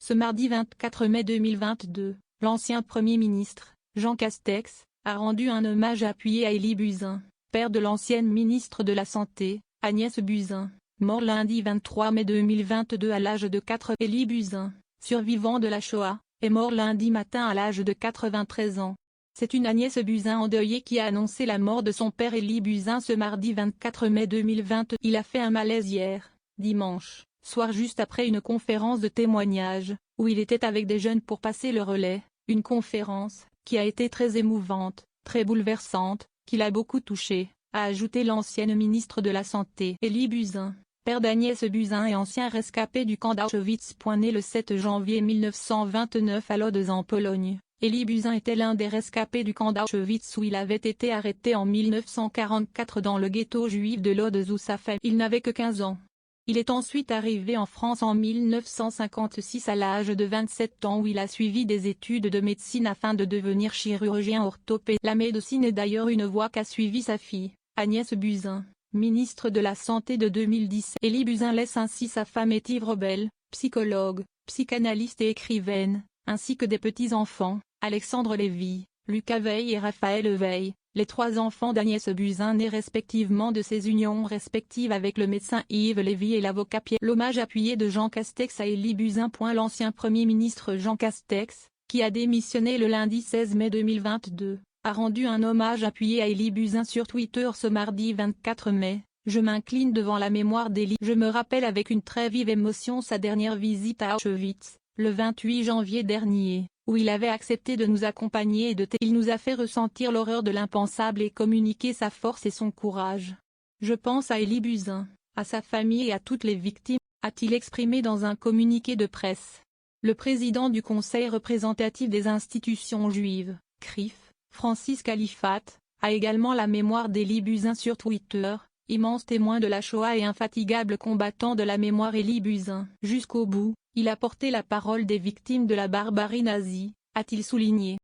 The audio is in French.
Ce mardi 24 mai 2022, l'ancien Premier ministre, Jean Castex, a rendu un hommage appuyé à Élie Buzyn, père de l'ancienne ministre de la Santé, Agnès Buzyn, mort lundi 23 mai 2022 à l'âge de 4 ans. Élie Buzyn, survivant de la Shoah, est mort lundi matin à l'âge de 93 ans. C'est une Agnès Buzyn endeuillée qui a annoncé la mort de son père Élie Buzyn ce mardi 24 mai 2022. Il a fait un malaise hier, dimanche soir, juste après une conférence de témoignage, où il était avec des jeunes pour passer le relais, une conférence qui a été très émouvante, très bouleversante, qui l'a beaucoup touché, a ajouté l'ancienne ministre de la Santé. Élie Buzyn, père d'Agnès Buzyn et ancien rescapé du camp d'Auschwitz. Né le 7 janvier 1929 à Lodz en Pologne, Élie Buzyn était l'un des rescapés du camp d'Auschwitz où il avait été arrêté en 1944 dans le ghetto juif de Lodz où sa famille. Il n'avait que 15 ans. Il est ensuite arrivé en France en 1956 à l'âge de 27 ans où il a suivi des études de médecine afin de devenir chirurgien orthopédiste. La médecine est d'ailleurs une voie qu'a suivie sa fille, Agnès Buzyn, ministre de la Santé de 2010. Élie Buzyn laisse ainsi sa femme Étive Robel, psychologue, psychanalyste et écrivaine, ainsi que des petits-enfants, Alexandre Lévy, Lucas Veil et Raphaël Veil, les trois enfants d'Agnès Buzyn nés respectivement de ses unions respectives avec le médecin Yves Lévy et l'avocat Pierre. L'hommage appuyé de Jean Castex à Élie Buzyn. L'ancien Premier ministre Jean Castex, qui a démissionné le lundi 16 mai 2022, a rendu un hommage appuyé à Élie Buzyn sur Twitter ce mardi 24 mai. Je m'incline devant la mémoire d'Élie. Je me rappelle avec une très vive émotion sa dernière visite à Auschwitz, le 28 janvier dernier, où il avait accepté de nous accompagner et il nous a fait ressentir l'horreur de l'impensable et communiquer sa force et son courage. Je pense à Élie Buzyn, à sa famille et à toutes les victimes, a-t-il exprimé dans un communiqué de presse. Le président du Conseil représentatif des institutions juives, CRIF, Francis Califat, a également la mémoire d'Élie Buzyn sur Twitter, immense témoin de la Shoah et infatigable combattant de la mémoire. Élie Buzyn, jusqu'au bout, il a porté la parole des victimes de la barbarie nazie, a-t-il souligné.